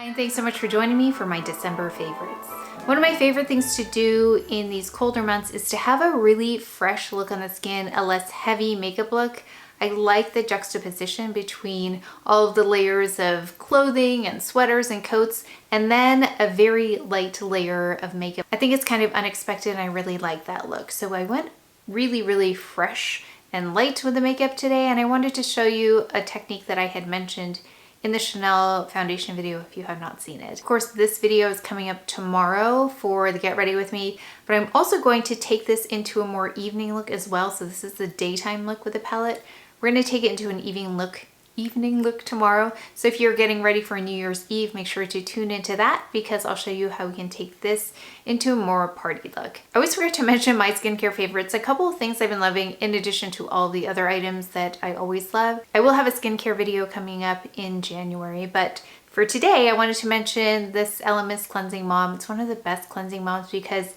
And thanks so much for joining me for my December favorites. One of my favorite things to do in these colder months is to have a really fresh look on the skin, a less heavy makeup look. I like the juxtaposition between all of the layers of clothing and sweaters and coats, and then a very light layer of makeup. I think it's kind of unexpected and I really like that look. So I went really fresh and light with the makeup today, and I wanted to show you a technique that I had mentioned in the Chanel foundation video if you have not seen it. Of course, this video is coming up tomorrow for the Get Ready With Me, but I'm also going to take this into a more evening look as well. So this is the daytime look with the palette. We're gonna take it into an evening look tomorrow. So if you're getting ready for New Year's Eve, make sure to tune into that because I'll show you how we can take this into a more party look. I always forget to mention my skincare favorites. A couple of things I've been loving in addition to all the other items that I always love. I will have a skincare video coming up in January, but for today I wanted to mention this Elemis cleansing balm. It's one of the best cleansing balms because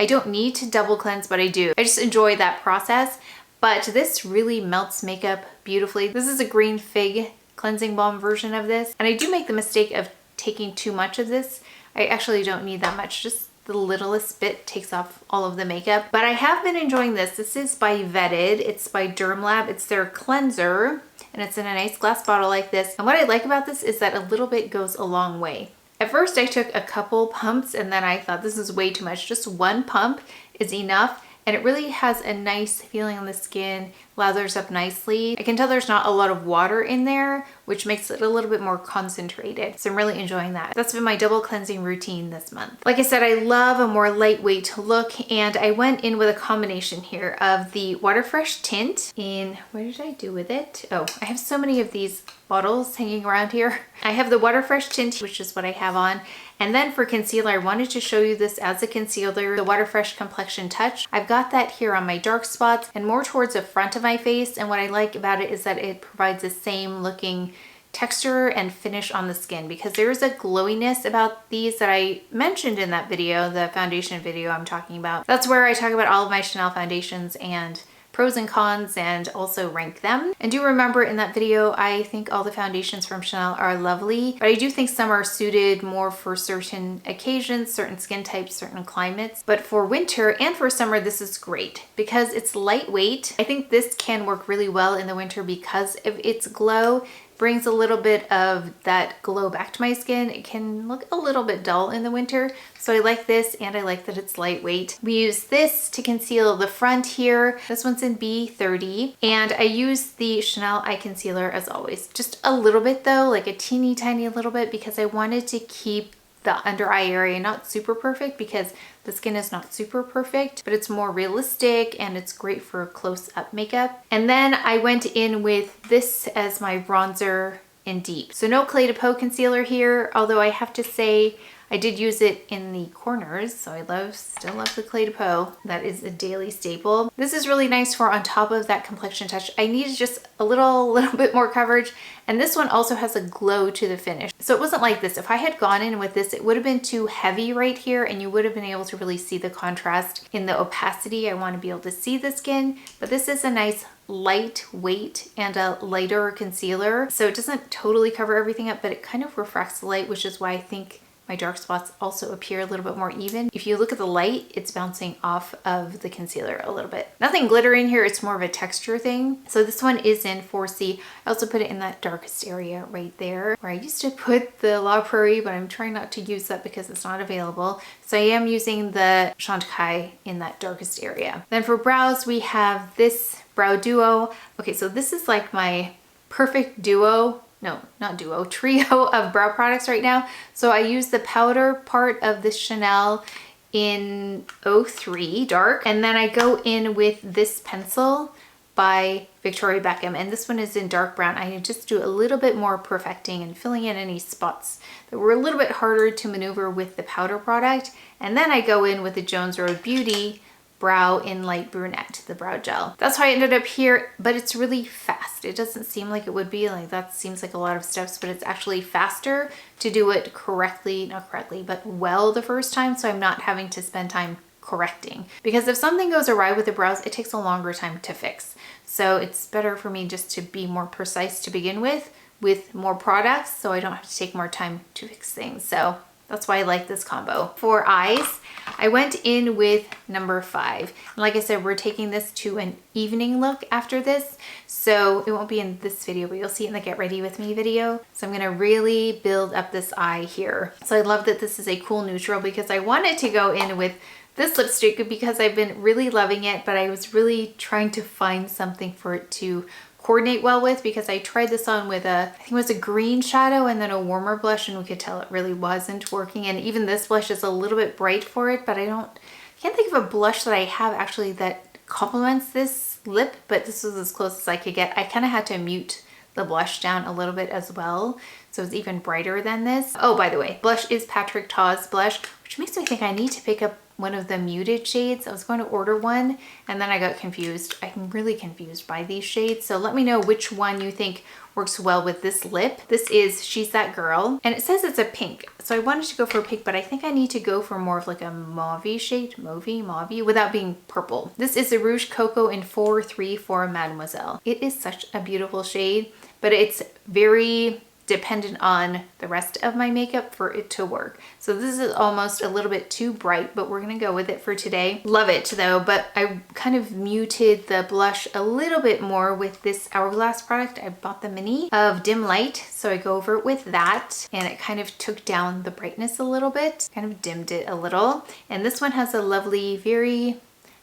I don't need to double cleanse, but I do. I just enjoy that process. But this really melts makeup beautifully. This is a green fig cleansing balm version of this. And I do make the mistake of taking too much of this. I actually don't need that much. Just the littlest bit takes off all of the makeup. But I have been enjoying this. This is by Vetted. It's by Dermlab. It's their cleanser. And it's in a nice glass bottle like this. And what I like about this is that a little bit goes a long way. At first I took a couple pumps and then I thought this is way too much. Just one pump is enough. And it really has a nice feeling on the skin, lathers up nicely. I can tell there's not a lot of water in there, which makes it a little bit more concentrated. So I'm really enjoying that. That's been my double cleansing routine this month. Like I said, I love a more lightweight look, and I went in with a combination here of the Waterfresh tint in, what did I do with it? Oh, I have so many of these bottles hanging around here. I have the Waterfresh tint, which is what I have on. And then for concealer, I wanted to show you this as a concealer, the Waterfresh Complexion Touch. I've got that here on my dark spots and more towards the front of my face. And what I like about it is that it provides the same looking texture and finish on the skin because there is a glowiness about these that I mentioned in that video, the foundation video I'm talking about. That's where I talk about all of my Chanel foundations and pros and cons and also rank them. And do remember in that video, I think all the foundations from Chanel are lovely, but I do think some are suited more for certain occasions, certain skin types, certain climates. But for winter and for summer, this is great because it's lightweight. I think this can work really well in the winter because of its glow. Brings a little bit of that glow back to my skin. It can look a little bit dull in the winter. So I like this and I like that it's lightweight. We use this to conceal the front here. This one's in B30 and I use the Chanel Eye Concealer as always. Just a little bit though, like a teeny tiny little bit because I wanted to keep the under eye area not super perfect because the skin is not super perfect, but it's more realistic and it's great for close-up makeup. And then I went in with this as my bronzer in Deep. So no Clé de Peau concealer here, although I have to say I did use it in the corners, so I still love the Clé de Peau. That is a daily staple. This is really nice for on top of that complexion touch. I needed just a little bit more coverage, and this one also has a glow to the finish. So it wasn't like this. If I had gone in with this, it would have been too heavy right here, and you would have been able to really see the contrast in the opacity. I want to be able to see the skin, but this is a nice lightweight and a lighter concealer. So it doesn't totally cover everything up, but it kind of refracts the light, which is why I think my dark spots also appear a little bit more even. If you look at the light, it's bouncing off of the concealer a little bit. Nothing glitter in here, it's more of a texture thing. So this one is in 4C. I also put it in that darkest area right there where I used to put the La Prairie, but I'm trying not to use that because it's not available. So I am using the Chantecaille in that darkest area. Then for brows, we have this brow duo. Okay, so this is like my perfect duo. No, not duo, trio of brow products right now. So I use the powder part of this Chanel in 03 dark, and then I go in with this pencil by Victoria Beckham, and this one is in dark brown. I just do a little bit more perfecting and filling in any spots that were a little bit harder to maneuver with the powder product. And then I go in with the Jones Road Beauty brow in light brunette, the brow gel. That's how I ended up here, but it's really fast. It doesn't seem like it would be, like that seems like a lot of steps, but it's actually faster to do it correctly, not correctly, but well the first time, so I'm not having to spend time correcting. Because if something goes awry with the brows, it takes a longer time to fix. So it's better for me just to be more precise to begin with with more products so I don't have to take more time to fix things. So that's why I like this combo. For eyes, I went in with number 5. And like I said, we're taking this to an evening look after this. So it won't be in this video, but you'll see it in the Get Ready With Me video. So I'm gonna really build up this eye here. So I love that this is a cool neutral because I wanted to go in with this lipstick because I've been really loving it, but I was really trying to find something for it to coordinate well with, because I tried this on with I think it was a green shadow and then a warmer blush, and we could tell it really wasn't working. And even this blush is a little bit bright for it, but I can't think of a blush that I have actually that complements this lip, but this was as close as I could get. I kind of had to mute the blush down a little bit as well, so it's even brighter than this. Oh, by the way, blush is Patrick Ta's blush, which makes me think I need to pick up one of the muted shades. I was going to order one and then I got confused. I'm really confused by these shades. So let me know which one you think works well with this lip. This is She's That Girl, and it says it's a pink. So I wanted to go for a pink, but I think I need to go for more of like a mauve shade, mauve, without being purple. This is the Rouge Coco in 434 Mademoiselle. It is such a beautiful shade, but it's very dependent on the rest of my makeup for it to work. So this is almost a little bit too bright, but we're gonna go with it for today. Love it though, but I kind of muted the blush a little bit more with this Hourglass product. I bought the mini of Dim Light, so I go over it with that, and it kind of took down the brightness a little bit, kind of dimmed it a little. And this one has a lovely, very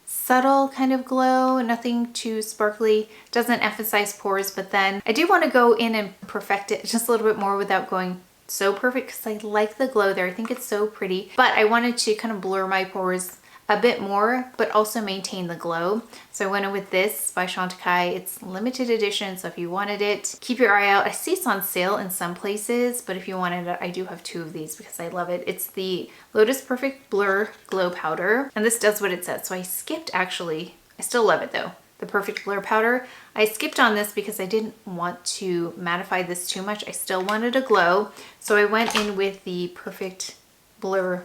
subtle kind of glow, nothing too sparkly, doesn't emphasize pores, but then I do want to go in and perfect it just a little bit more without going so perfect, because I like the glow there. I think it's so pretty, but I wanted to kind of blur my pores a bit more, but also maintain the glow. So I went in with this by Chantecaille. It's limited edition, so if you wanted it, keep your eye out. I see it's on sale in some places, but if you wanted it, I do have 2 of these because I love it. It's the Lotus Perfect Blur Glow Powder, and this does what it says. So I skipped, actually, I still love it though, the Perfect Blur Powder. I skipped on this because I didn't want to mattify this too much. I still wanted a glow, so I went in with the Perfect Blur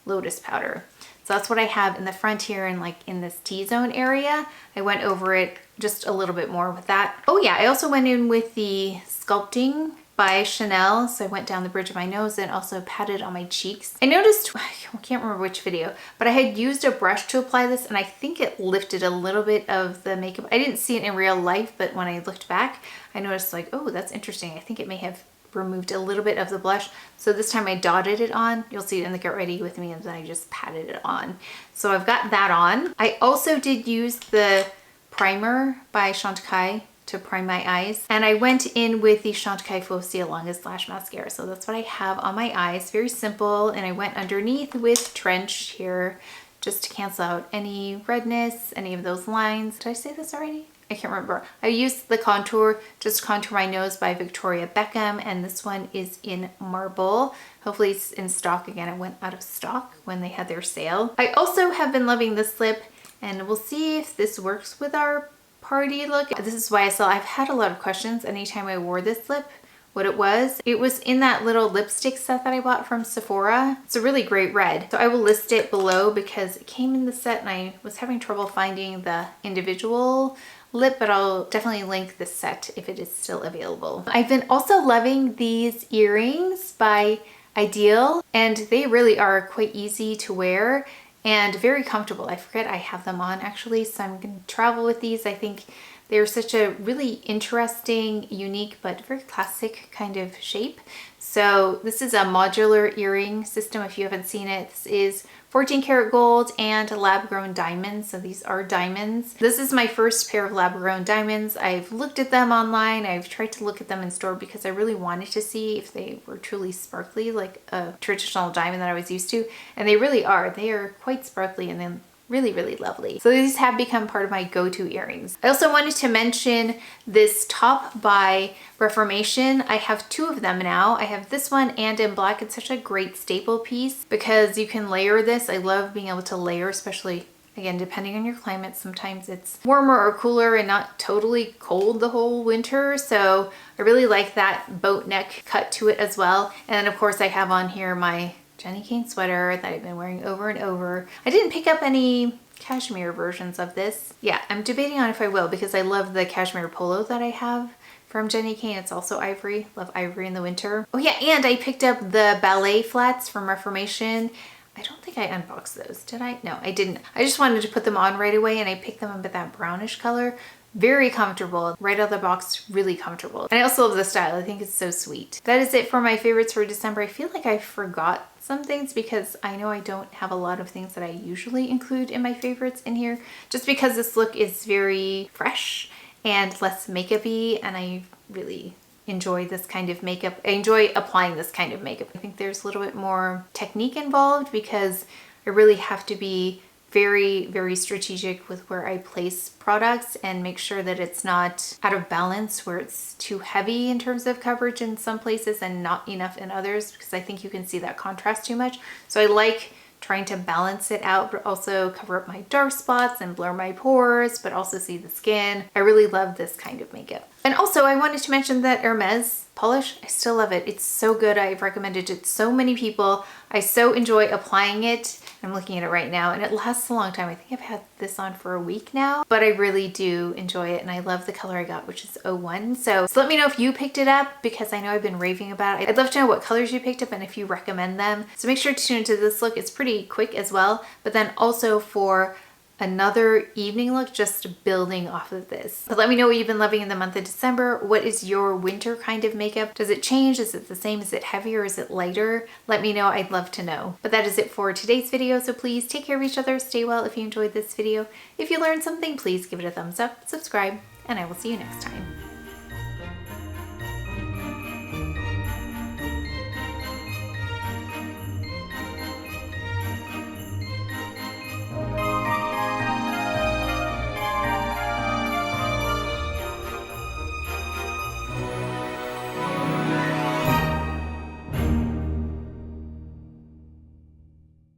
Lotus Powder. So that's what I have in the front here, and like in this T-zone area. I went over it just a little bit more with that. Oh yeah, I also went in with the Sculpting by Chanel. So I went down the bridge of my nose and also patted on my cheeks. I noticed, I can't remember which video, but I had used a brush to apply this, and I think it lifted a little bit of the makeup. I didn't see it in real life, but when I looked back, I noticed like, oh, that's interesting. I think it may have removed a little bit of the blush. So this time I dotted it on. You'll see it in the Get Ready With Me, and then I just patted it on. So I've got that on. I also did use the primer by Chantecaille to prime my eyes, and I went in with the Chantecaille Faux Longest Lash Mascara. So that's what I have on my eyes. Very simple, and I went underneath with Trench here just to cancel out any redness, any of those lines. Did I say this already? I can't remember. I used the contour, just contour my nose by Victoria Beckham, and this one is in Marble. Hopefully it's in stock again. It went out of stock when they had their sale. I also have been loving this lip, and we'll see if this works with our party look. This is YSL. I've had a lot of questions anytime I wore this lip, what it was. It was in that little lipstick set that I bought from Sephora. It's a really great red. So I will list it below because it came in the set and I was having trouble finding the individual lip, but I'll definitely link this set if it is still available. I've been also loving these earrings by Ideal, and they really are quite easy to wear and very comfortable. I forget I have them on actually, so I'm gonna travel with these. I think they're such a really interesting, unique, but very classic kind of shape. So this is a modular earring system if you haven't seen it. This is 14 karat gold and lab grown diamonds. So these are diamonds. This is my first pair of lab grown diamonds. I've looked at them online. I've tried to look at them in store because I really wanted to see if they were truly sparkly like a traditional diamond that I was used to. And they really are. They are quite sparkly and then really, really lovely. So these have become part of my go-to earrings. I also wanted to mention this top by Reformation. I have 2 of them now. I have this one and in black. It's such a great staple piece because you can layer this. I love being able to layer, especially again, depending on your climate. Sometimes it's warmer or cooler and not totally cold the whole winter. So I really like that boat neck cut to it as well. And then of course I have on here my Jenni cane sweater that I've been wearing over and over. I didn't pick up any cashmere versions of this. Yeah, I'm debating on if I will because I love the cashmere polo that I have from Jenni. It's also ivory. Love ivory in the winter. Oh yeah, and I picked up the Ballet flats from Reformation. I don't think I unboxed those, did I? No, I didn't. I just wanted to put them on right away, and I picked them up at that brownish color. Very comfortable. Right out of the box, really comfortable. And I also love the style. I think it's so sweet. That is it for my favorites for December. I feel like I forgot some things because I know I don't have a lot of things that I usually include in my favorites in here, just because this look is very fresh and less makeup-y, and I really enjoy this kind of makeup. I enjoy applying this kind of makeup. I think there's a little bit more technique involved because I really have to be very, very strategic with where I place products and make sure that it's not out of balance, where it's too heavy in terms of coverage in some places and not enough in others, because I think you can see that contrast too much. So I like trying to balance it out, but also cover up my dark spots and blur my pores, but also see the skin. I really love this kind of makeup. And also I wanted to mention that Hermès polish, I still love it. It's so good. I've recommended it to so many people. I so enjoy applying it. I'm looking at it right now and it lasts a long time. I think I've had this on for a week now, but I really do enjoy it, and I love the color I got, which is 01. So let me know if you picked it up, because I know I've been raving about it. I'd love to know what colors you picked up and if you recommend them. So make sure to tune into this look. It's pretty quick as well, but then also for another evening look just building off of this. But let me know what you've been loving in the month of December. What is your winter kind of makeup? Does it change? Is it the same? Is it heavier? Is it lighter? Let me know. I'd love to know. But that is it for today's video. So please take care of each other. Stay well if you enjoyed this video. If you learned something, please give it a thumbs up, subscribe, and I will see you next time.